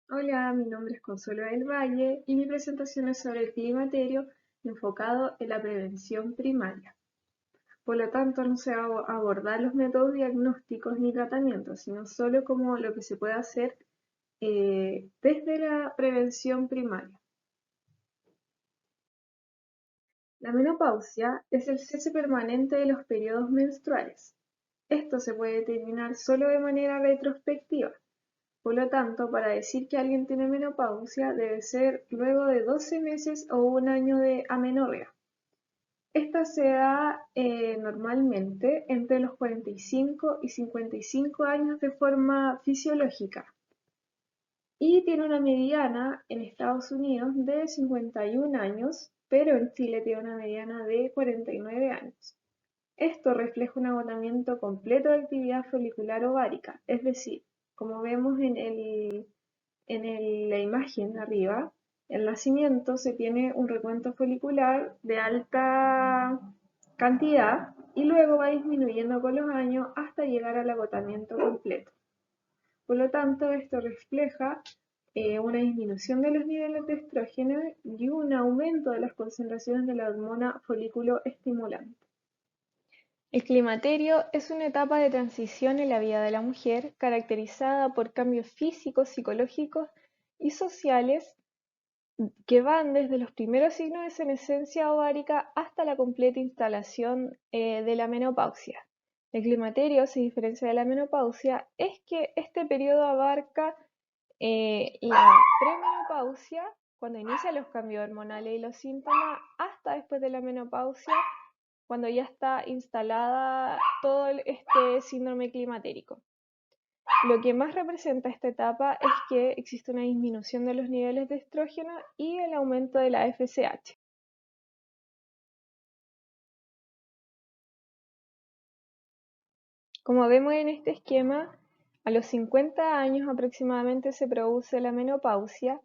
Hola, mi nombre es Consuelo del Valle y mi presentación es sobre el climaterio enfocado en la prevención primaria. Por lo tanto, no se va a abordar los métodos diagnósticos ni tratamientos, sino solo como lo que se puede hacer desde la prevención primaria. La menopausia es el cese permanente de los periodos menstruales. Esto se puede determinar solo de manera retrospectiva. Por lo tanto, para decir que alguien tiene menopausia debe ser luego de 12 meses o un año de amenorrea. Esta se da normalmente entre los 45 y 55 años de forma fisiológica y tiene una mediana en Estados Unidos de 51 años, pero en Chile tiene una mediana de 49 años. Esto refleja un agotamiento completo de actividad folicular ovárica, es decir, como vemos la imagen de arriba, el nacimiento se tiene un recuento folicular de alta cantidad y luego va disminuyendo con los años hasta llegar al agotamiento completo. Por lo tanto, esto refleja una disminución de los niveles de estrógeno y un aumento de las concentraciones de la hormona folículo estimulante. El climaterio es una etapa de transición en la vida de la mujer caracterizada por cambios físicos, psicológicos y sociales que van desde los primeros signos de senescencia ovárica hasta la completa instalación de la menopausia. El climaterio se diferencia de la menopausia es que este periodo abarca la premenopausia, cuando inician los cambios hormonales y los síntomas, hasta después de la menopausia, cuando ya está instalada todo este síndrome climatérico. Lo que más representa esta etapa es que existe una disminución de los niveles de estrógeno y el aumento de la FSH. Como vemos en este esquema, a los 50 años aproximadamente se produce la menopausia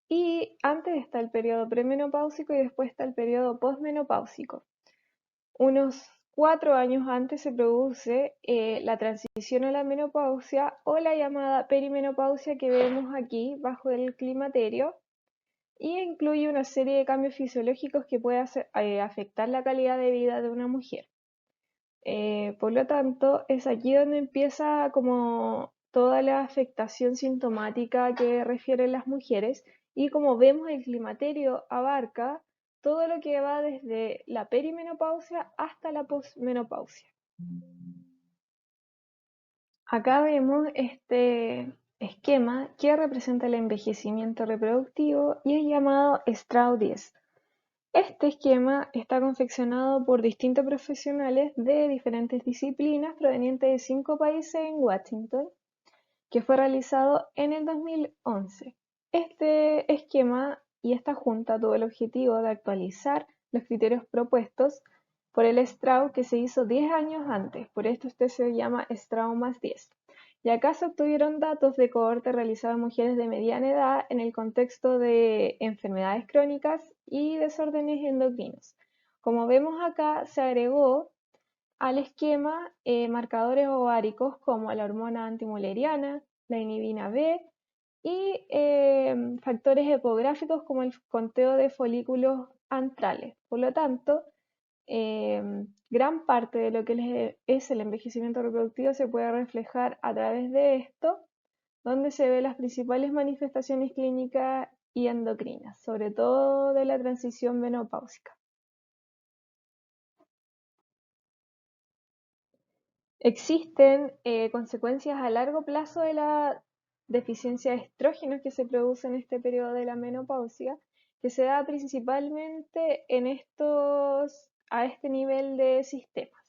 y antes está el periodo premenopáusico y después está el periodo posmenopáusico. Unos 4 años antes se produce la transición a la menopausia o la llamada perimenopausia que vemos aquí bajo el climaterio y incluye una serie de cambios fisiológicos que pueden afectar la calidad de vida de una mujer. Por lo tanto, es aquí donde empieza como toda la afectación sintomática que refieren las mujeres y como vemos el climaterio abarca todo lo que va desde la perimenopausia hasta la posmenopausia. Acá vemos este esquema que representa el envejecimiento reproductivo y es llamado Strauss 10. Este esquema está confeccionado por distintos profesionales de diferentes disciplinas provenientes de 5 países en Washington, que fue realizado en el 2011. Este esquema y esta junta tuvo el objetivo de actualizar los criterios propuestos por el Strauss que se hizo 10 años antes, por esto este se llama Strauss más 10. Y acá se obtuvieron datos de cohorte realizado en mujeres de mediana edad en el contexto de enfermedades crónicas y desórdenes endocrinos. Como vemos acá, se agregó al esquema marcadores ováricos como la hormona antimuleriana, la inhibina B y factores ecográficos como el conteo de folículos antrales. Por lo tanto, gran parte de lo que es el envejecimiento reproductivo se puede reflejar a través de esto, donde se ven las principales manifestaciones clínicas y endocrinas, sobre todo de la transición menopáusica. Existen consecuencias a largo plazo de la deficiencia de estrógenos que se produce en este periodo de la menopausia, que se da principalmente a este nivel de sistemas.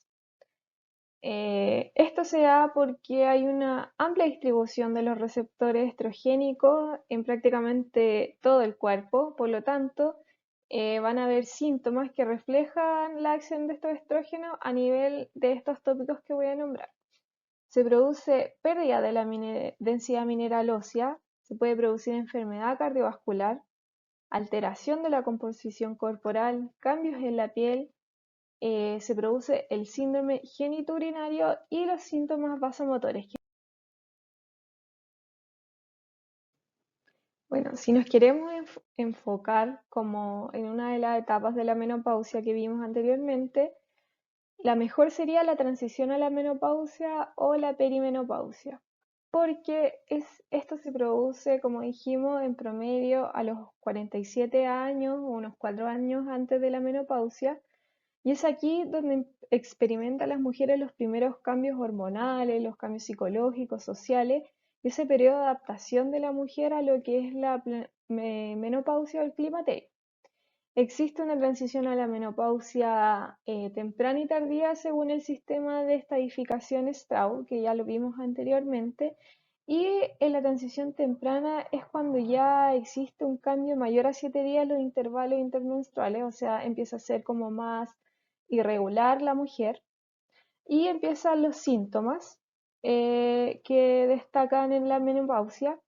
Esto se da porque hay una amplia distribución de los receptores estrogénicos en prácticamente todo el cuerpo, por lo tanto, van a haber síntomas que reflejan la acción de estos estrógenos a nivel de estos tópicos que voy a nombrar. Se produce pérdida de la densidad mineral ósea, se puede producir enfermedad cardiovascular, alteración de la composición corporal, cambios en la piel, se produce el síndrome genitourinario y los síntomas vasomotores. Bueno, si nos queremos enfocar como en una de las etapas de la menopausia que vimos anteriormente, la mejor sería la transición a la menopausia o la perimenopausia, porque esto se produce, como dijimos, en promedio a los 47 años, unos 4 años antes de la menopausia, y es aquí donde experimentan las mujeres los primeros cambios hormonales, los cambios psicológicos, sociales, y ese periodo de adaptación de la mujer a lo que es la menopausia o el climaterio. Existe una transición a la menopausia temprana y tardía según el sistema de estadificación Straub, que ya lo vimos anteriormente, y en la transición temprana es cuando ya existe un cambio mayor a 7 días en los intervalos intermenstruales, o sea, empieza a ser como más irregular la mujer y empiezan los síntomas que destacan en la menopausia.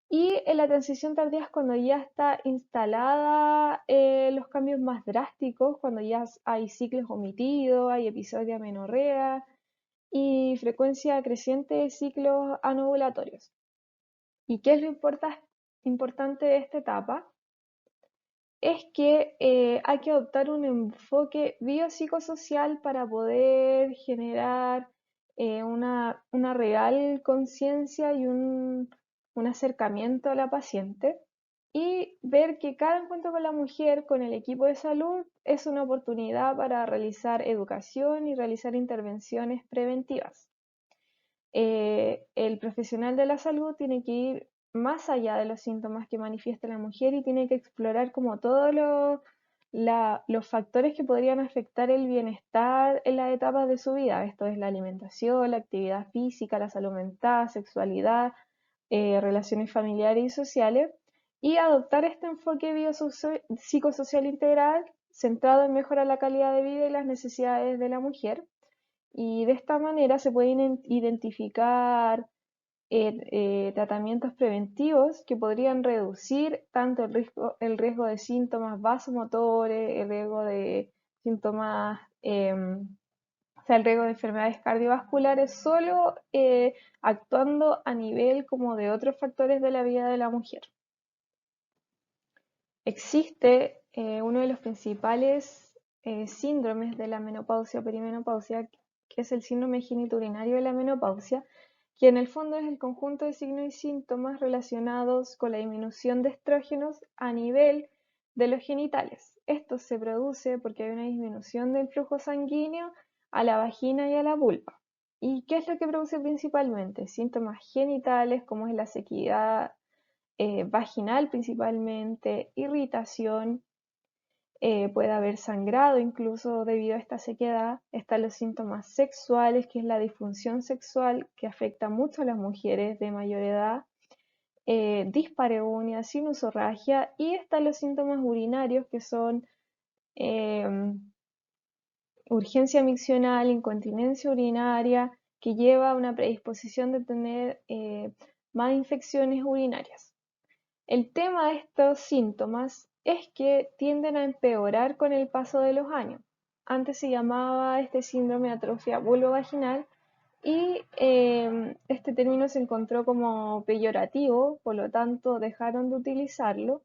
Y en la transición tardía es cuando ya está instalada los cambios más drásticos, cuando ya hay ciclos omitidos, hay episodios de amenorrea y frecuencia creciente de ciclos anovulatorios. ¿Y qué es lo importante de esta etapa? Es que hay que adoptar un enfoque biopsicosocial para poder generar una real conciencia y un acercamiento a la paciente y ver que cada encuentro con la mujer, con el equipo de salud, es una oportunidad para realizar educación y realizar intervenciones preventivas. El profesional de la salud tiene que ir más allá de los síntomas que manifiesta la mujer y tiene que explorar como todos los factores que podrían afectar el bienestar en las etapas de su vida. Esto es la alimentación, la actividad física, la salud mental, sexualidad, relaciones familiares y sociales, y adoptar este enfoque psicosocial integral centrado en mejorar la calidad de vida y las necesidades de la mujer, y de esta manera se pueden identificar tratamientos preventivos que podrían reducir tanto el riesgo de síntomas vasomotores, el riesgo de síntomas, o sea, el riesgo de enfermedades cardiovasculares, solo actuando a nivel como de otros factores de la vida de la mujer. Existe uno de los principales síndromes de la menopausia o perimenopausia, que es el síndrome genitourinario de la menopausia, que en el fondo es el conjunto de signos y síntomas relacionados con la disminución de estrógenos a nivel de los genitales. Esto se produce porque hay una disminución del flujo sanguíneo a la vagina y a la vulva. ¿Y qué es lo que produce principalmente? Síntomas genitales como es la sequedad vaginal principalmente, irritación, puede haber sangrado incluso debido a esta sequedad. Están los síntomas sexuales, que es la disfunción sexual que afecta mucho a las mujeres de mayor edad, dispareunia, sinusorragia, y están los síntomas urinarios que son urgencia miccional, incontinencia urinaria, que lleva a una predisposición de tener más infecciones urinarias. El tema de estos síntomas es que tienden a empeorar con el paso de los años. Antes se llamaba este síndrome de atrofia vulvovaginal y este término se encontró como peyorativo, por lo tanto dejaron de utilizarlo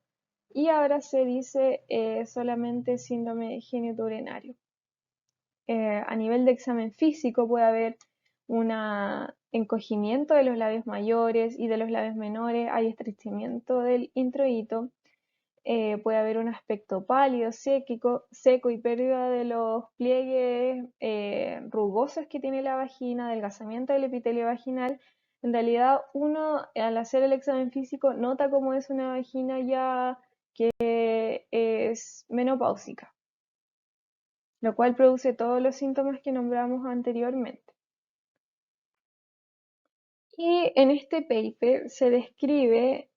y ahora se dice solamente síndrome genitourinario. A nivel de examen físico puede haber un encogimiento de los labios mayores y de los labios menores, hay estrecimiento del introito, puede haber un aspecto pálido, seco y pérdida de los pliegues rugosos que tiene la vagina, adelgazamiento del epitelio vaginal. En realidad uno al hacer el examen físico nota cómo es una vagina ya que es menopáusica, lo cual produce todos los síntomas que nombramos anteriormente. Y en este paper se describe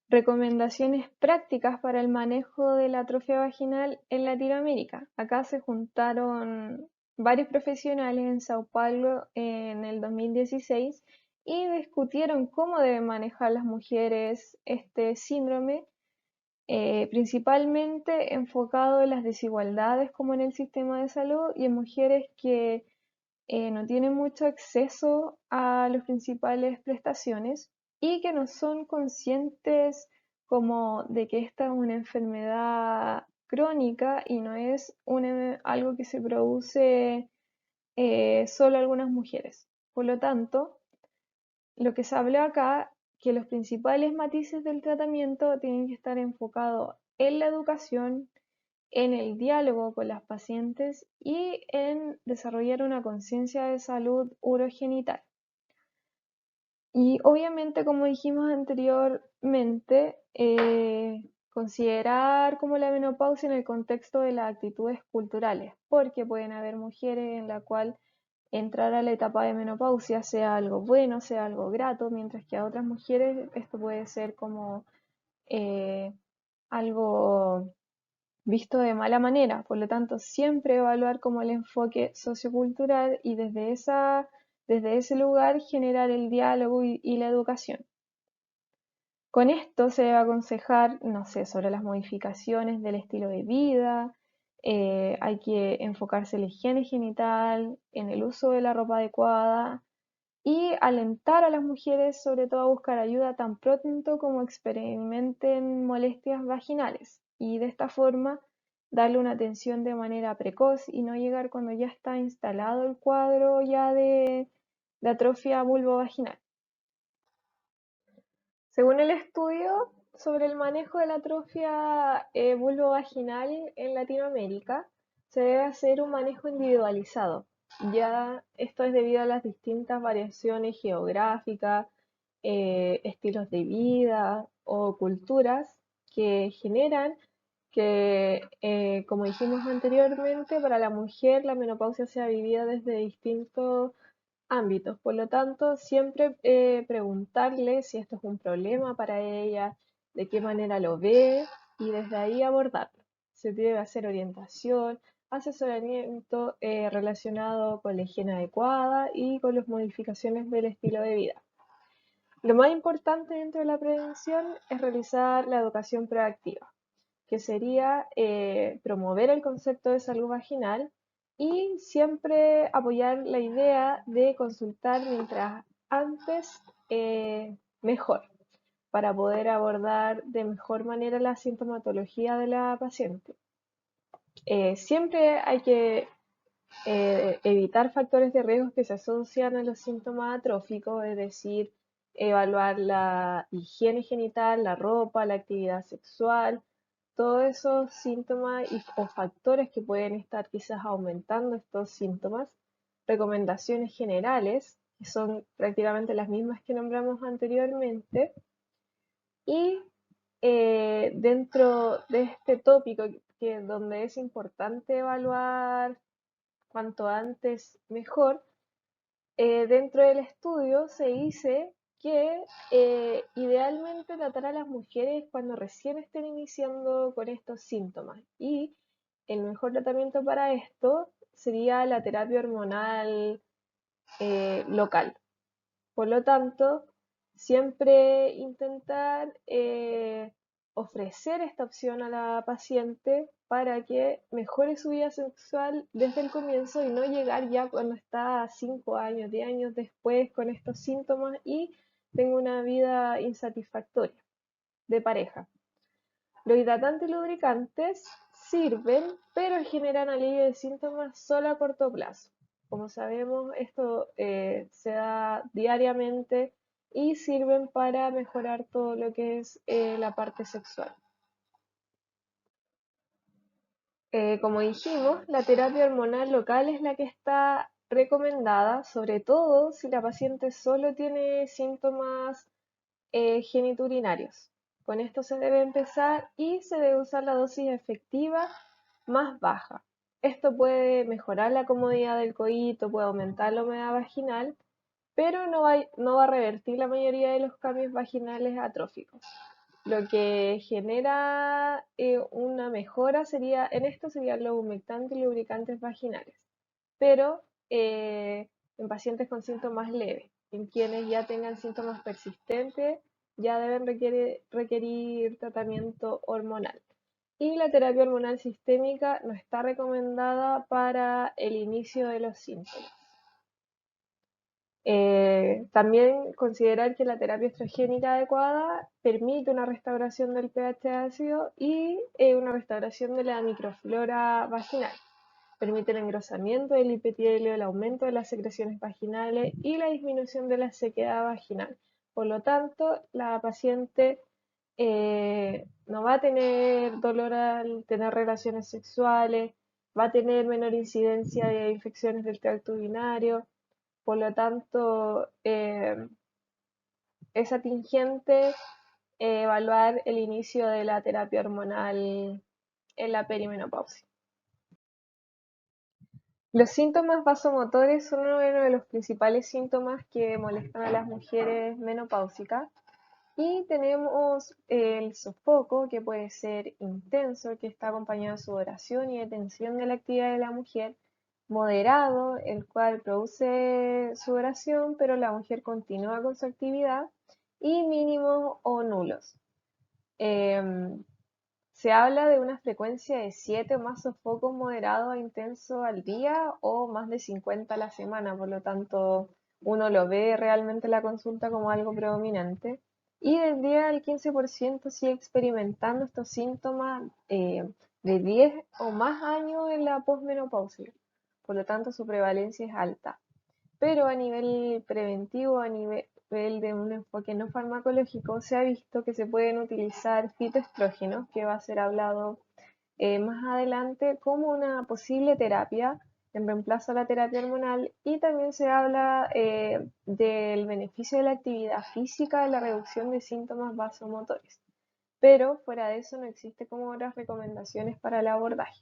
recomendaciones prácticas para el manejo de la atrofia vaginal en Latinoamérica. Acá se juntaron varios profesionales en Sao Paulo en el 2016 y discutieron cómo deben manejar las mujeres este síndrome, principalmente enfocado en las desigualdades como en el sistema de salud y en mujeres que no tienen mucho acceso a las principales prestaciones. y que no son conscientes como de que esta es una enfermedad crónica y no es algo que se produce solo algunas mujeres. Por lo tanto, lo que se habló acá, que los principales matices del tratamiento tienen que estar enfocados en la educación, en el diálogo con las pacientes y en desarrollar una conciencia de salud urogenital. Y obviamente, como dijimos anteriormente, considerar como la menopausia en el contexto de las actitudes culturales, porque pueden haber mujeres en la cual entrar a la etapa de menopausia sea algo bueno, sea algo grato, mientras que a otras mujeres esto puede ser como eh, algo visto de mala manera. Por lo tanto, siempre evaluar como el enfoque sociocultural y desde ese lugar generar el diálogo y la educación. Con esto se debe aconsejar, no sé, sobre las modificaciones del estilo de vida, hay que enfocarse en la higiene genital, en el uso de la ropa adecuada y alentar a las mujeres sobre todo a buscar ayuda tan pronto como experimenten molestias vaginales y de esta forma darle una atención de manera precoz y no llegar cuando ya está instalado el cuadro ya de atrofia vulvovaginal. Según el estudio sobre el manejo de la atrofia vulvovaginal en Latinoamérica, se debe hacer un manejo individualizado. Ya esto es debido a las distintas variaciones geográficas, estilos de vida o culturas que generan que, como dijimos anteriormente, para la mujer la menopausia sea vivida desde distintos ámbitos. Por lo tanto, siempre preguntarle si esto es un problema para ella, de qué manera lo ve y desde ahí abordarlo. Se debe hacer orientación, asesoramiento relacionado con la higiene adecuada y con las modificaciones del estilo de vida. Lo más importante dentro de la prevención es realizar la educación proactiva, que sería promover el concepto de salud vaginal y siempre apoyar la idea de consultar mientras antes mejor, para poder abordar de mejor manera la sintomatología de la paciente. Siempre hay que evitar factores de riesgo que se asocian a los síntomas atróficos, es decir, evaluar la higiene genital, la ropa, la actividad sexual, todos esos síntomas o factores que pueden estar quizás aumentando estos síntomas, recomendaciones generales, que son prácticamente las mismas que nombramos anteriormente, y dentro de este tópico, donde es importante evaluar cuanto antes mejor, dentro del estudio se dice que idealmente tratar a las mujeres cuando recién estén iniciando con estos síntomas y el mejor tratamiento para esto sería la terapia hormonal local. Por lo tanto, siempre intentar ofrecer esta opción a la paciente para que mejore su vida sexual desde el comienzo y no llegar ya cuando está 5 años, 10 años después con estos síntomas y tenga una vida insatisfactoria de pareja. Los hidratantes y lubricantes sirven, pero generan alivio de síntomas solo a corto plazo. Como sabemos, esto se da diariamente y sirven para mejorar todo lo que es la parte sexual. Como dijimos, la terapia hormonal local es la que está recomendada, sobre todo si la paciente solo tiene síntomas geniturinarios. Con esto se debe empezar y se debe usar la dosis efectiva más baja. Esto puede mejorar la comodidad del coito, puede aumentar la humedad vaginal, pero no va a revertir la mayoría de los cambios vaginales atróficos. Lo que genera una mejora en esto serían los humectantes y lubricantes vaginales, pero en pacientes con síntomas leves. En quienes ya tengan síntomas persistentes, ya deben requerir tratamiento hormonal. Y la terapia hormonal sistémica no está recomendada para el inicio de los síntomas. También considerar que la terapia estrogénica adecuada permite una restauración del pH ácido y una restauración de la microflora vaginal. Permite el engrosamiento del epitelio, el aumento de las secreciones vaginales y la disminución de la sequedad vaginal. Por lo tanto, la paciente no va a tener dolor al tener relaciones sexuales, va a tener menor incidencia de infecciones del tracto urinario. Por lo tanto, es atingente evaluar el inicio de la terapia hormonal en la perimenopausia. Los síntomas vasomotores son uno de los principales síntomas que molestan a las mujeres menopáusicas. Y tenemos el sofoco, que puede ser intenso, que está acompañado de sudoración y de tensión de la actividad de la mujer; moderado, el cual produce sudoración, pero la mujer continúa con su actividad; y mínimos o nulos. Em, Se habla de una frecuencia de 7 o más sofocos moderados a intensos al día o más de 50 a la semana, por lo tanto uno lo ve realmente en la consulta como algo predominante. Y del 10 al 15% sigue experimentando estos síntomas de 10 o más años en la posmenopausia, por lo tanto su prevalencia es alta. Pero a nivel preventivo, a nivel de un enfoque no farmacológico, se ha visto que se pueden utilizar fitoestrógenos, que va a ser hablado más adelante, como una posible terapia en reemplazo a la terapia hormonal. Y también se habla del beneficio de la actividad física en la reducción de síntomas vasomotores. Pero fuera de eso no existe como otras recomendaciones para el abordaje.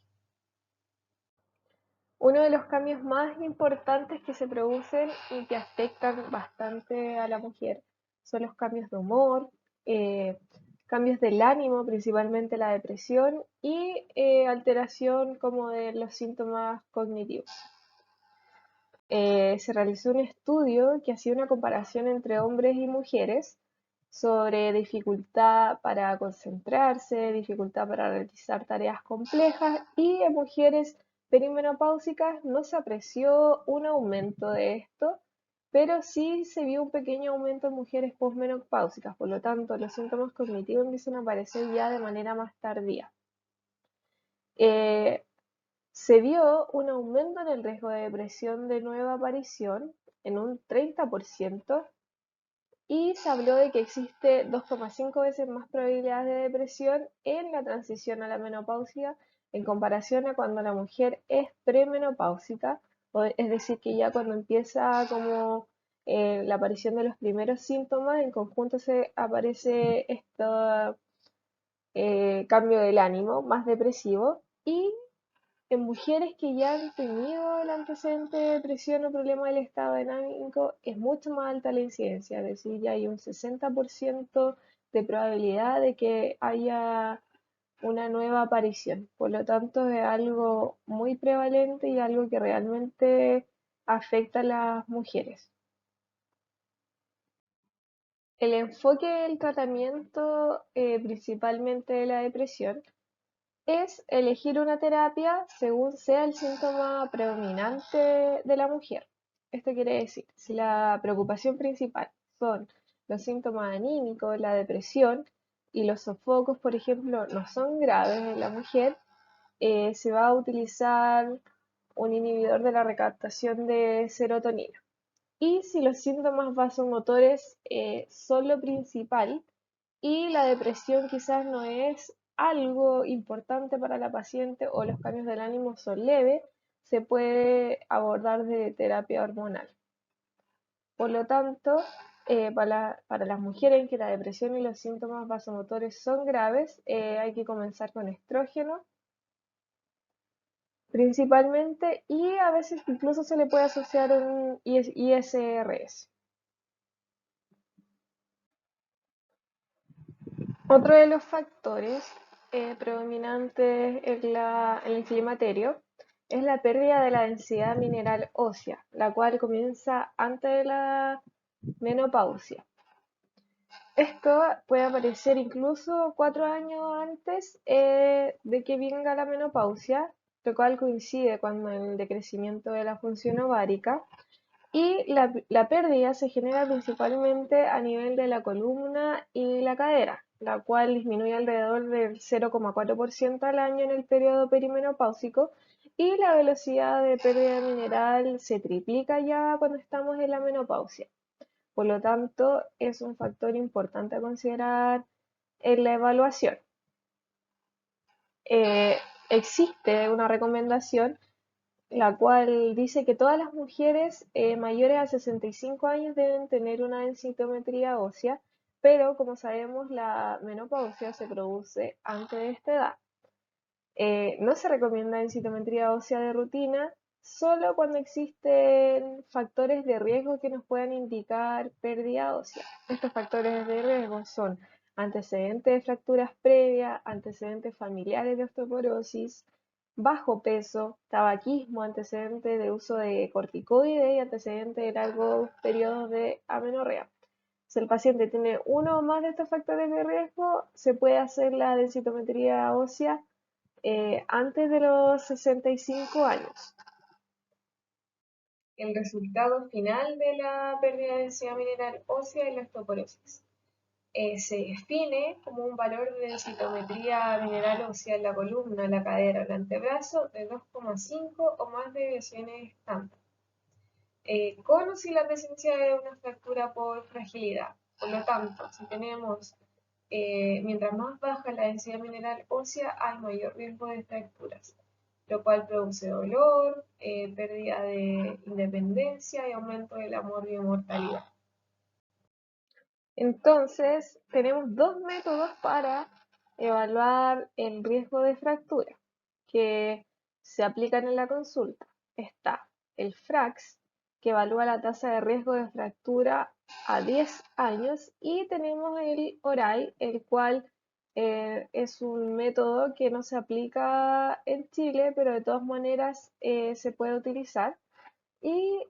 Uno de los cambios más importantes que se producen y que afectan bastante a la mujer son los cambios de humor, eh, cambios del ánimo, principalmente la depresión, y alteración como de los síntomas cognitivos. Se realizó un estudio que hacía una comparación entre hombres y mujeres sobre dificultad para concentrarse, dificultad para realizar tareas complejas, y en mujeres perimenopáusicas no se apreció un aumento de esto, pero sí se vio un pequeño aumento en mujeres posmenopáusicas. Por lo tanto, los síntomas cognitivos empiezan a aparecer ya de manera más tardía. Eh, Se vio un aumento en el riesgo de depresión de nueva aparición en un 30%, y se habló de que existe 2,5 veces más probabilidades de depresión en la transición a la menopausia en comparación a cuando la mujer es premenopáusica, es decir, que ya cuando empieza como la aparición de los primeros síntomas, en conjunto se aparece este cambio del ánimo más depresivo. Y en mujeres que ya han tenido el antecedente de depresión o problema del estado dinámico, es mucho más alta la incidencia, es decir, ya hay un 60% de probabilidad de que haya una nueva aparición. Por lo tanto, es algo muy prevalente y algo que realmente afecta a las mujeres. El enfoque del tratamiento, principalmente de la depresión, es elegir una terapia según sea el síntoma predominante de la mujer. Esto quiere decir, si la preocupación principal son los síntomas anímicos, la depresión y los sofocos, por ejemplo, no son graves en la mujer, se va a utilizar un inhibidor de la recaptación de serotonina. Y si los síntomas vasomotores son lo principal y la depresión quizás no es algo importante para la paciente o los cambios del ánimo son leves, se puede abordar de terapia hormonal. Por lo tanto, para las mujeres en que la depresión y los síntomas vasomotores son graves, hay que comenzar con estrógeno principalmente, y a veces incluso se le puede asociar un ISRS. Otro de los factores predominantes en el climaterio es la pérdida de la densidad mineral ósea, la cual comienza antes de la menopausia. Esto puede aparecer incluso 4 años antes de que venga la menopausia, lo cual coincide con el decrecimiento de la función ovárica, Y la pérdida se genera principalmente a nivel de la columna y la cadera, la cual disminuye alrededor del 0,4% al año en el periodo perimenopáusico, y la velocidad de pérdida de mineral se triplica ya cuando estamos en la menopausia. Por lo tanto, es un factor importante a considerar en la evaluación. Eh, Existe una recomendación la cual dice que todas las mujeres mayores a 65 años deben tener una densitometría ósea, pero como sabemos la menopausia se produce antes de esta edad. No se recomienda densitometría ósea de rutina, solo cuando existen factores de riesgo que nos puedan indicar pérdida ósea. Estos factores de riesgo son antecedentes de fracturas previas, antecedentes familiares de osteoporosis, bajo peso, tabaquismo, antecedente de uso de corticoides y antecedente de largos periodos de amenorrea. Si el paciente tiene uno o más de estos factores de riesgo, se puede hacer la densitometría ósea antes de los 65 años. El resultado final de la pérdida de densidad mineral ósea es la osteoporosis. Se define como un valor de densitometría mineral ósea en la columna, la cadera, el antebrazo de 2,5 o más deviaciones estándar, con o sin la presencia de una fractura por fragilidad. Por lo tanto, si tenemos, mientras más baja la densidad mineral ósea, hay mayor riesgo de fracturas, lo cual produce dolor, pérdida de independencia y aumento de la mortalidad. Entonces, tenemos dos métodos para evaluar el riesgo de fractura que se aplican en la consulta. Está el FRAX, que evalúa la tasa de riesgo de fractura a 10 años, y tenemos el ORAI, el cual es un método que no se aplica en Chile, pero de todas maneras se puede utilizar y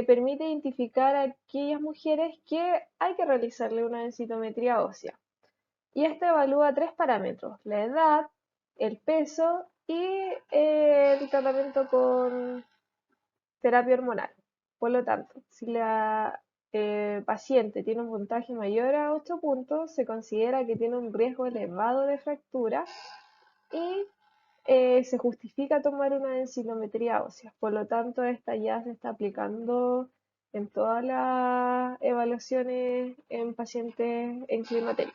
permite identificar a aquellas mujeres que hay que realizarle una densitometría ósea. Y esta evalúa tres parámetros: la edad, el peso y el tratamiento con terapia hormonal. Por lo tanto, si la paciente tiene un puntaje mayor a 8 puntos, se considera que tiene un riesgo elevado de fractura y se justifica tomar una densitometría ósea. Por lo tanto, esta ya se está aplicando en todas las evaluaciones en pacientes en climaterio.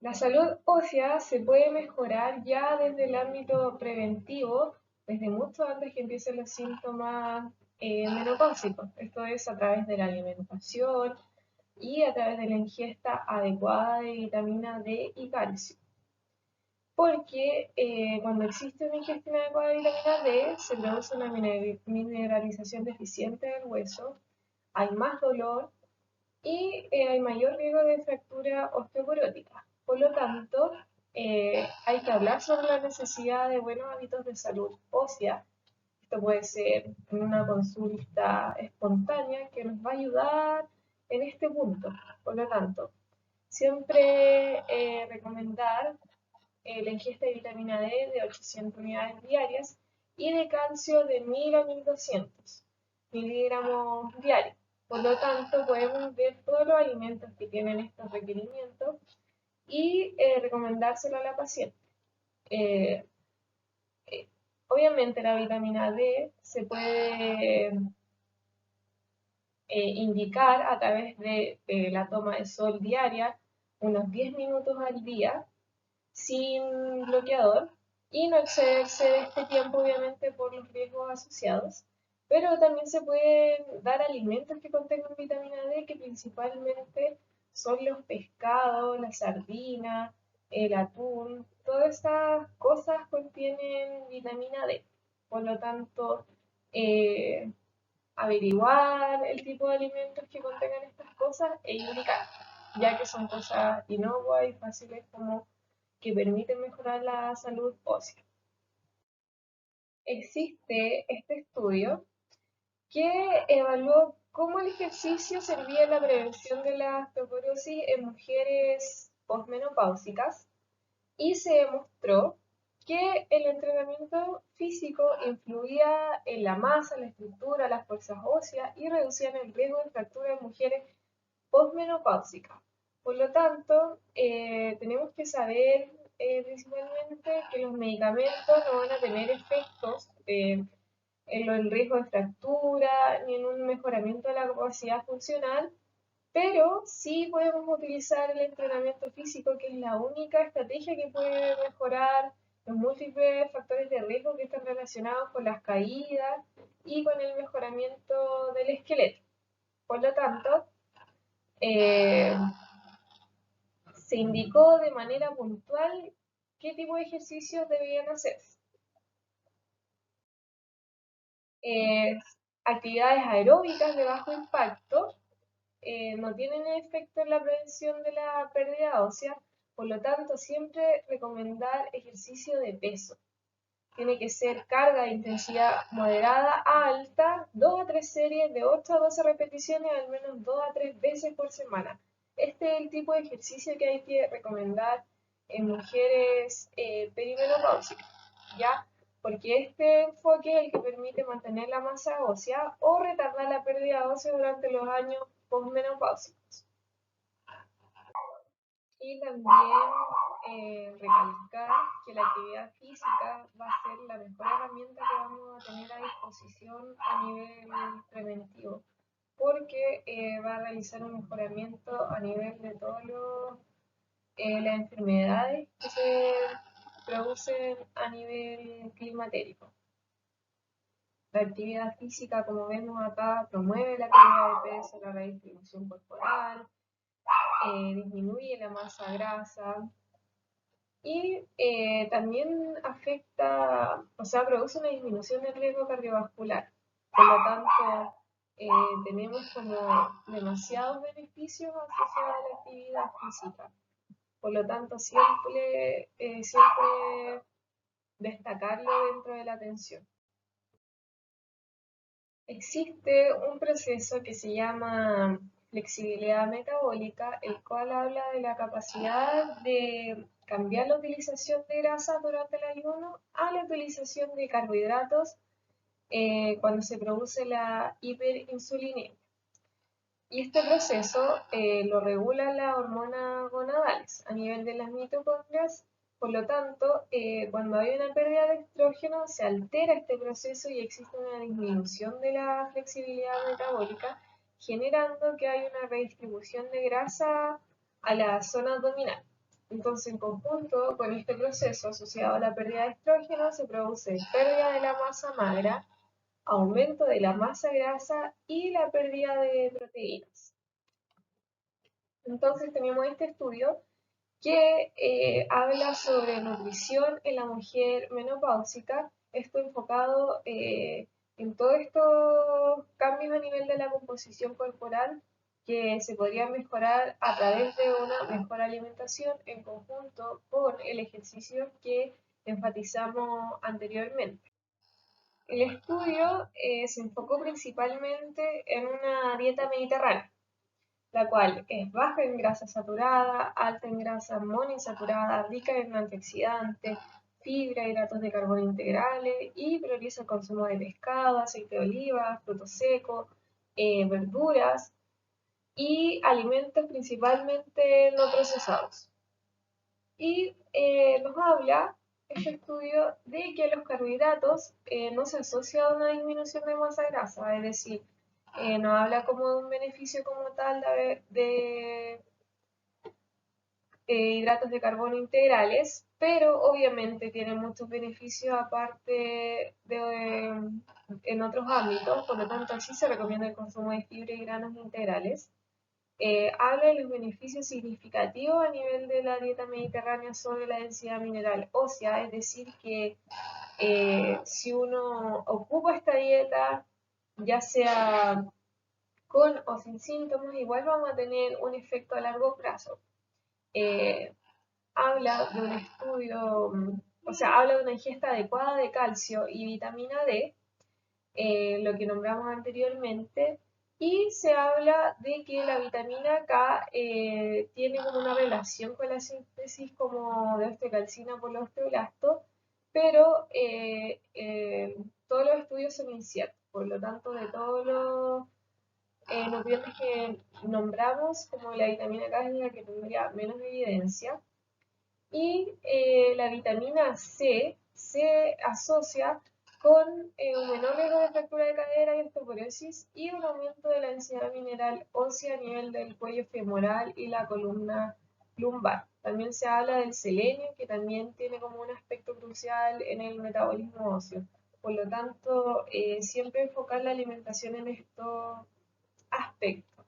La salud ósea se puede mejorar ya desde el ámbito preventivo, desde mucho antes que empiecen los síntomas menopáusicos. Esto es a través de la alimentación y a través de la ingesta adecuada de vitamina D y calcio. Porque cuando existe una ingesta inadecuada de vitamina D, se produce una mineralización deficiente del hueso, hay más dolor y hay mayor riesgo de fractura osteoporótica. Por lo tanto, hay que hablar sobre la necesidad de buenos hábitos de salud ósea. Esto puede ser en una consulta espontánea que nos va a ayudar en este punto. Por lo tanto, siempre recomendar la ingesta de vitamina D de 800 unidades diarias y de calcio de 1000 a 1200 miligramos diarios. Por lo tanto, podemos ver todos los alimentos que tienen estos requerimientos y recomendárselo a la paciente. Eh, eh, Obviamente la vitamina D se puede indicar a través de la toma de sol diaria, unos 10 minutos al día, sin bloqueador, y no excederse de este tiempo obviamente por los riesgos asociados. Pero también se pueden dar alimentos que contengan vitamina D, que principalmente son los pescados, la sardina, el atún. Todas estas cosas contienen vitamina D. Por lo tanto, eh, averiguar el tipo de alimentos que contengan estas cosas e indicar, ya que son cosas inocuas y fáciles como que permiten mejorar la salud ósea. Existe este estudio que evaluó cómo el ejercicio servía en la prevención de la osteoporosis en mujeres posmenopáusicas y se demostró que el entrenamiento físico influía en la masa, la estructura, las fuerzas óseas y reducían el riesgo de fractura en mujeres posmenopáusicas. Por lo tanto, tenemos que saber principalmente que los medicamentos no van a tener efectos en el riesgo de fractura ni en un mejoramiento de la capacidad funcional, pero sí podemos utilizar el entrenamiento físico, que es la única estrategia que puede mejorar los múltiples factores de riesgo que están relacionados con las caídas y con el mejoramiento del esqueleto. Por lo tanto, eh, se indicó de manera puntual qué tipo de ejercicios debían hacerse. Eh, Actividades aeróbicas de bajo impacto no tienen efecto en la prevención de la pérdida ósea, por lo tanto siempre recomendar ejercicio de peso. Tiene que ser carga de intensidad moderada a alta, 2 a 3 series de 8 a 12 repeticiones al menos 2 a 3 veces por semana. Este es el tipo de ejercicio que hay que recomendar en mujeres perimenopáusicas, ¿ya? Porque este enfoque es el que permite mantener la masa ósea o retardar la pérdida ósea durante los años posmenopáusicos. Y también recalcar que la actividad física va a ser la mejor herramienta que vamos a tener a disposición a nivel preventivo, porque va a realizar un mejoramiento a nivel de todas las enfermedades que se producen a nivel climatérico. La actividad física, como vemos acá, promueve la pérdida de peso, la redistribución corporal, disminuye la masa grasa, y también afecta, o sea, produce una disminución del riesgo cardiovascular. Por lo tanto, eh, tenemos como demasiados beneficios asociados a la actividad física. Por lo tanto, siempre destacarlo dentro de la atención. Existe un proceso que se llama flexibilidad metabólica, el cual habla de la capacidad de cambiar la utilización de grasa durante el ayuno a la utilización de carbohidratos cuando se produce la hiperinsulinemia. Y este proceso lo regula la hormona gonadales a nivel de las mitocondrias. Por lo tanto, cuando hay una pérdida de estrógeno, se altera este proceso y existe una disminución de la flexibilidad metabólica, generando que hay una redistribución de grasa a la zona abdominal. Entonces, en conjunto con este proceso asociado a la pérdida de estrógeno, se produce pérdida de la masa magra, aumento de la masa grasa y la pérdida de proteínas. Entonces tenemos este estudio que habla sobre nutrición en la mujer menopáusica, esto enfocado en todos estos cambios a nivel de la composición corporal que se podrían mejorar a través de una mejor alimentación en conjunto con el ejercicio que enfatizamos anteriormente. El estudio se enfocó principalmente en una dieta mediterránea, la cual es baja en grasa saturada, alta en grasa monoinsaturada, rica en antioxidantes, fibra, hidratos de carbono integrales y prioriza el consumo de pescado, aceite de oliva, frutos secos, verduras y alimentos principalmente no procesados. Y nos habla este estudio de que los carbohidratos no se asocian a una disminución de masa grasa, es decir, nos habla como de un beneficio como tal de hidratos de carbono integrales, pero obviamente tienen muchos beneficios aparte en otros ámbitos, por lo tanto sí se recomienda el consumo de fibra y granos integrales. Habla de los beneficios significativos a nivel de la dieta mediterránea sobre la densidad mineral ósea, es decir, que si uno ocupa esta dieta, ya sea con o sin síntomas, igual vamos a tener un efecto a largo plazo. Eh, Habla de un estudio, o sea, habla de una ingesta adecuada de calcio y vitamina D, lo que nombramos anteriormente, y se habla de que la vitamina K tiene como una relación con la síntesis como de osteocalcina por los osteoblastos, pero todos los estudios son inciertos. Por lo tanto, de todos los nutrientes que nombramos, como la vitamina K es la que tendría menos evidencia. Y la vitamina C se asocia con un menor riesgo de fractura de cadera y osteoporosis y un aumento de la densidad mineral ósea a nivel del cuello femoral y la columna lumbar. También se habla del selenio, que también tiene como un aspecto crucial en el metabolismo óseo. Por lo tanto, siempre enfocar la alimentación en estos aspectos.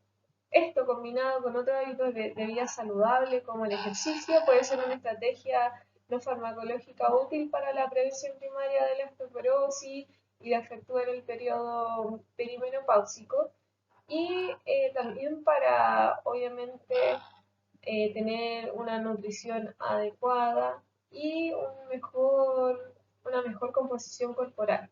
Esto combinado con otros hábitos de vida saludable como el ejercicio puede ser una estrategia no farmacológica útil para la prevención primaria de la osteoporosis y la fractura en el periodo perimenopáusico y también para obviamente tener una nutrición adecuada y una mejor composición corporal.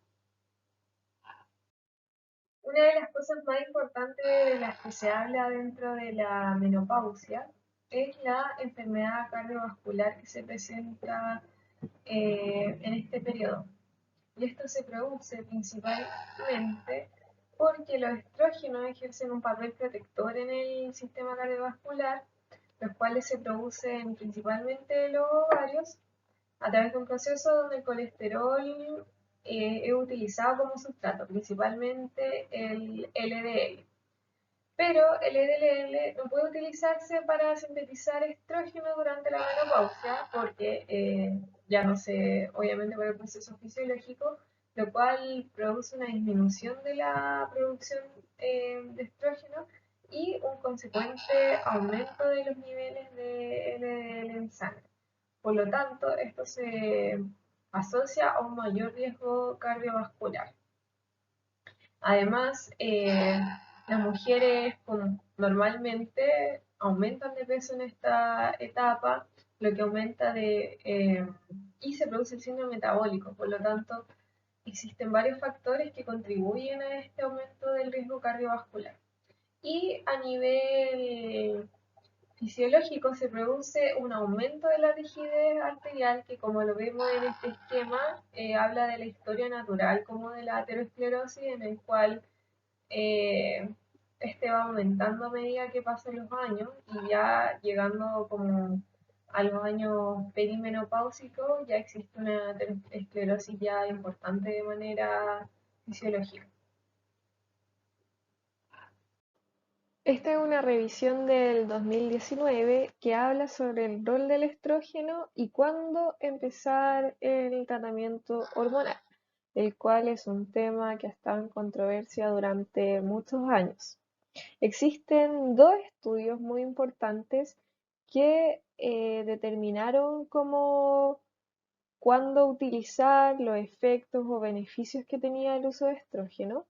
Una de las cosas más importantes de las que se habla dentro de la menopausia es la enfermedad cardiovascular que se presenta en este periodo. Y esto se produce principalmente porque los estrógenos ejercen un papel protector en el sistema cardiovascular, los cuales se producen principalmente en los ovarios a través de un proceso donde el colesterol es utilizado como sustrato, principalmente el LDL. Pero el LDL no puede utilizarse para sintetizar estrógeno durante la menopausia porque ya no se, obviamente por el proceso fisiológico, lo cual produce una disminución de la producción de estrógeno y un consecuente aumento de los niveles de LDL en sangre. Por lo tanto, esto se asocia a un mayor riesgo cardiovascular. Además, las mujeres normalmente aumentan de peso en esta etapa, lo que aumenta y se produce el síndrome metabólico. Por lo tanto, existen varios factores que contribuyen a este aumento del riesgo cardiovascular. Y a nivel fisiológico se produce un aumento de la rigidez arterial que, como lo vemos en este esquema, habla de la historia natural como de la aterosclerosis, en el cual eh, este va aumentando a medida que pasan los años y ya llegando como a los años perimenopáusicos ya existe una aterosclerosis ya importante de manera fisiológica. Esta es una revisión del 2019 que habla sobre el rol del estrógeno y cuándo empezar el tratamiento hormonal, el cual es un tema que ha estado en controversia durante muchos años. Existen dos estudios muy importantes que determinaron cuándo utilizar los efectos o beneficios que tenía el uso de estrógeno,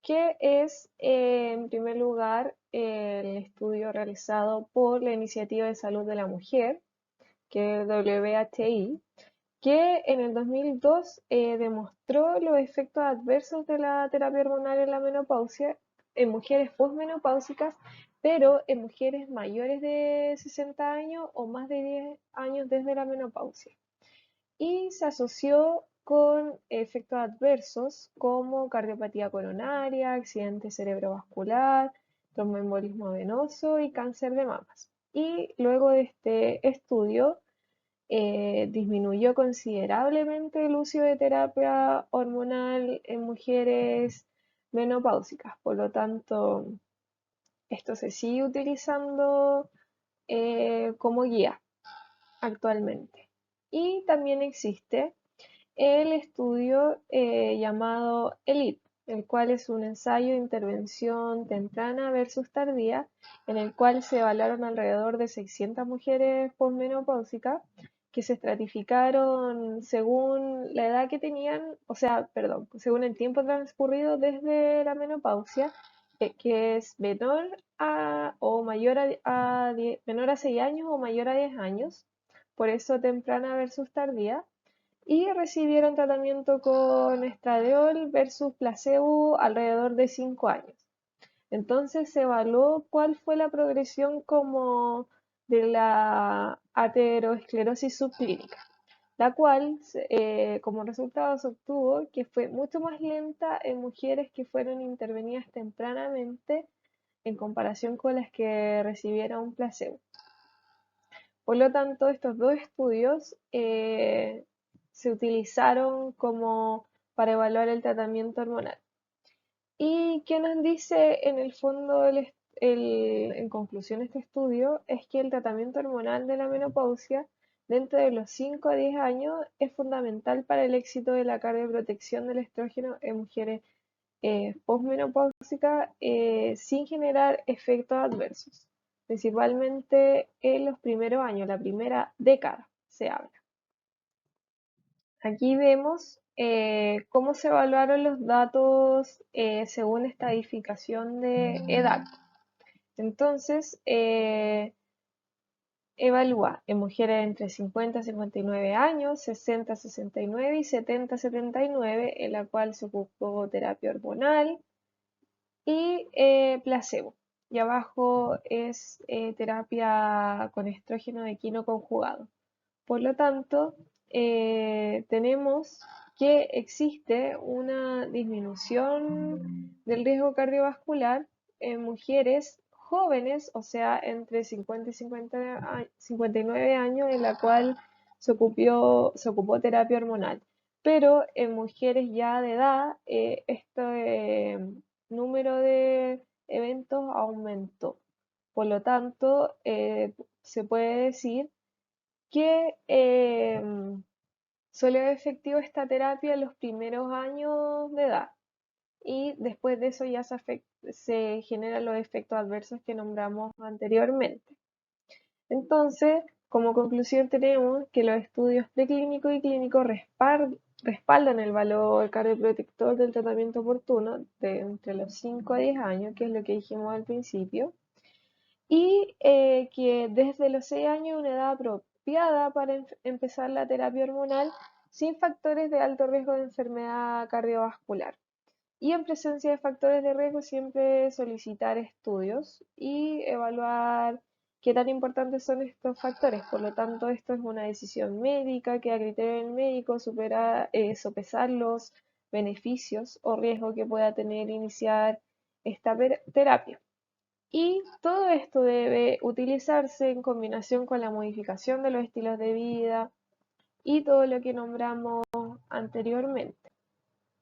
que es, en primer lugar, el estudio realizado por la Iniciativa de Salud de la Mujer, que es WHI, que en el 2002 demostró los efectos adversos de la terapia hormonal en la menopausia en mujeres posmenopáusicas, pero en mujeres mayores de 60 años o más de 10 años desde la menopausia y se asoció con efectos adversos como cardiopatía coronaria, accidente cerebrovascular, tromboembolismo venoso y cáncer de mamas. Y luego de este estudio disminuyó considerablemente el uso de terapia hormonal en mujeres menopáusicas. Por lo tanto, esto se sigue utilizando como guía actualmente. Y también existe el estudio llamado ELITE, el cual es un ensayo de intervención temprana versus tardía, en el cual se evaluaron alrededor de 600 mujeres posmenopáusicas que se estratificaron según la edad que tenían, o sea, perdón, según el tiempo transcurrido desde la menopausia, que es menor a o mayor menor a 6 años o mayor a 10 años, por eso temprana versus tardía, y recibieron tratamiento con estradiol versus placebo alrededor de 5 años. Entonces se evaluó cuál fue la progresión como de la aterosclerosis subclínica. la cual como resultado se obtuvo que fue mucho más lenta en mujeres que fueron intervenidas tempranamente en comparación con las que recibieron placebo. Por lo tanto, estos dos estudios se utilizaron como para evaluar el tratamiento hormonal. ¿Y qué nos dice en el fondo en conclusión este estudio? Es que el tratamiento hormonal de la menopausia dentro de los 5 a 10 años es fundamental para el éxito de la cardioprotección del estrógeno en mujeres posmenopáusicas sin generar efectos adversos, principalmente en los primeros años, la primera década se habla. Aquí vemos cómo se evaluaron los datos según estadificación de edad. Entonces, evalúa en mujeres entre 50 a 59 años, 60 a 69 y 70 a 79, en la cual se ocupó terapia hormonal y placebo. Y abajo es terapia con estrógeno de quino conjugado. Por lo tanto, tenemos que existe una disminución del riesgo cardiovascular en mujeres jóvenes, o sea, entre 50 y 59 años, en la cual se ocupó terapia hormonal. Pero en mujeres ya de edad, este número de eventos aumentó. Por lo tanto, se puede decir que solo es efectivo esta terapia en los primeros años de edad y después de eso ya se generan los efectos adversos que nombramos anteriormente. Entonces, como conclusión tenemos que los estudios preclínicos y clínicos respaldan el valor cardioprotector del tratamiento oportuno de entre los 5 a 10 años, que es lo que dijimos al principio, y que desde los 6 años es una edad apropiada para empezar la terapia hormonal sin factores de alto riesgo de enfermedad cardiovascular. Y en presencia de factores de riesgo siempre solicitar estudios y evaluar qué tan importantes son estos factores. Por lo tanto, esto es una decisión médica que a criterio del médico sopesar los beneficios o riesgo que pueda tener iniciar esta terapia. Y todo esto debe utilizarse en combinación con la modificación de los estilos de vida y todo lo que nombramos anteriormente.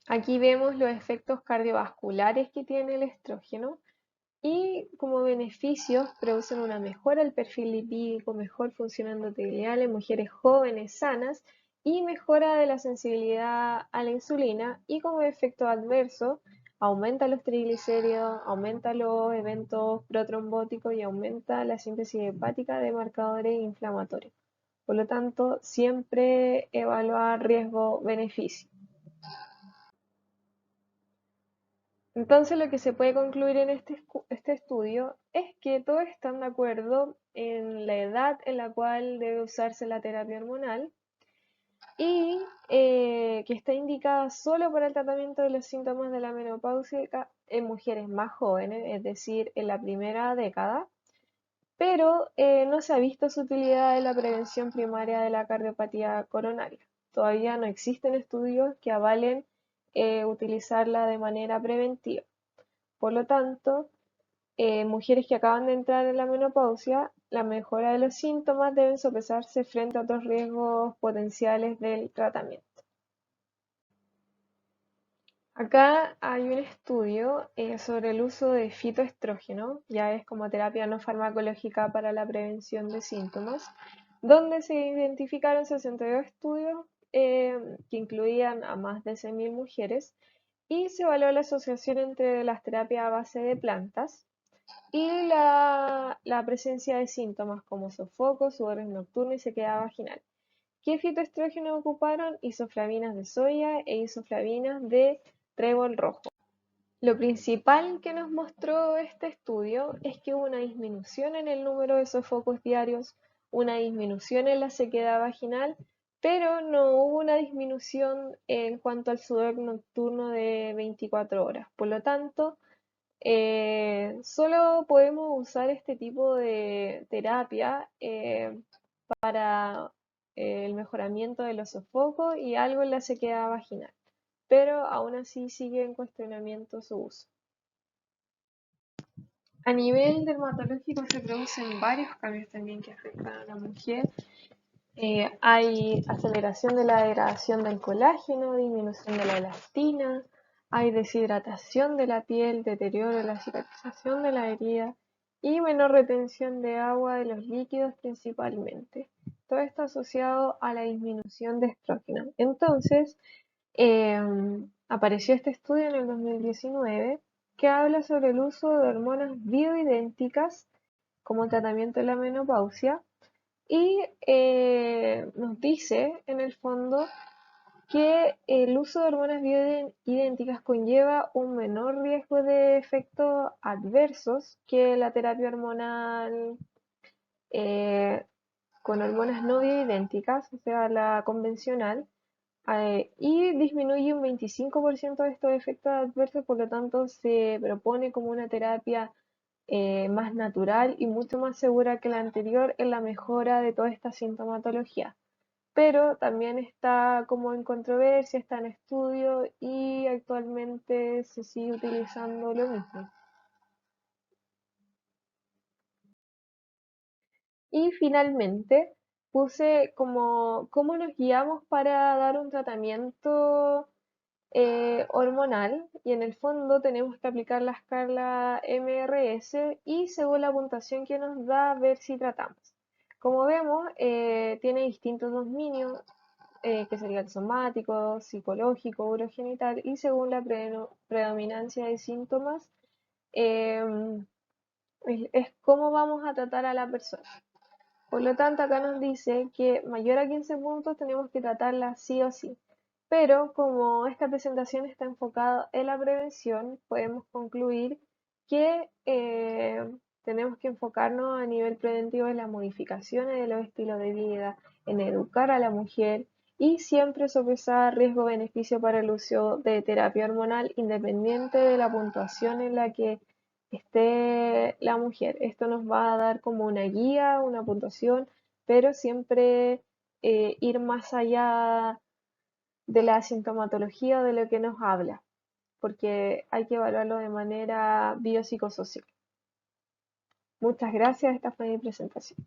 Aquí vemos los efectos cardiovasculares que tiene el estrógeno y como beneficios producen una mejora del perfil lipídico, mejor función endotelial en mujeres jóvenes sanas y mejora de la sensibilidad a la insulina y como efecto adverso aumenta los triglicéridos, aumenta los eventos protrombóticos y aumenta la síntesis hepática de marcadores inflamatorios. Por lo tanto, siempre evaluar riesgo-beneficio. Entonces lo que se puede concluir en este estudio es que todos están de acuerdo en la edad en la cual debe usarse la terapia hormonal y que está indicada solo para el tratamiento de los síntomas de la menopausia en mujeres más jóvenes, es decir, en la primera década, pero no se ha visto su utilidad en la prevención primaria de la cardiopatía coronaria. Todavía no existen estudios que avalen utilizarla de manera preventiva. Por lo tanto, mujeres que acaban de entrar en la menopausia, la mejora de los síntomas deben sopesarse frente a otros riesgos potenciales del tratamiento. Acá hay un estudio sobre el uso de fitoestrógeno, ya es como terapia no farmacológica para la prevención de síntomas, donde se identificaron 62 estudios que incluían a más de 100.000 mujeres y se evaluó la asociación entre las terapias a base de plantas y la presencia de síntomas como sofocos, sudores nocturnos y sequedad vaginal. ¿Qué fitoestrógenos ocuparon? Isoflavinas de soya e isoflavinas de trébol rojo. Lo principal que nos mostró este estudio es que hubo una disminución en el número de sofocos diarios, una disminución en la sequedad vaginal, pero no hubo una disminución en cuanto al sudor nocturno de 24 horas. Por lo tanto, solo podemos usar este tipo de terapia para el mejoramiento de los sofocos y algo en la sequedad vaginal, pero aún así sigue en cuestionamiento su uso. A nivel dermatológico se producen varios cambios también que afectan a la mujer. Hay aceleración de la degradación del colágeno, disminución de la elastina, hay deshidratación de la piel, deterioro de la cicatrización de la herida y menor retención de agua de los líquidos principalmente. Todo esto asociado a la disminución de estrógeno. Entonces, apareció este estudio en el 2019 que habla sobre el uso de hormonas bioidénticas como tratamiento de la menopausia y nos dice en el fondo que el uso de hormonas bioidénticas conlleva un menor riesgo de efectos adversos que la terapia hormonal eh, con hormonas no bioidénticas, o sea, la convencional, y disminuye un 25% de estos efectos adversos, por lo tanto se propone como una terapia más natural y mucho más segura que la anterior en la mejora de toda esta sintomatología. Pero también está como en controversia, está en estudio y actualmente se sigue utilizando lo mismo. Y finalmente puse como cómo nos guiamos para dar un tratamiento hormonal y en el fondo tenemos que aplicar la escala MRS y según la puntuación que nos da ver si tratamos. Como vemos, tiene distintos dominios que sería el somático, psicológico, urogenital y según la predominancia de síntomas em, es cómo vamos a tratar a la persona. Por lo tanto, acá nos dice que mayor a 15 puntos tenemos que tratarla sí o sí. Pero como esta presentación está enfocada en la prevención, podemos concluir que tenemos que enfocarnos a nivel preventivo en las modificaciones de los estilos de vida, en educar a la mujer y siempre sopesar riesgo-beneficio para el uso de terapia hormonal independiente de la puntuación en la que esté la mujer. Esto nos va a dar como una guía, una puntuación, pero siempre ir más allá de la sintomatología o de lo que nos habla, porque hay que evaluarlo de manera biopsicosocial. Muchas gracias, esta fue mi presentación.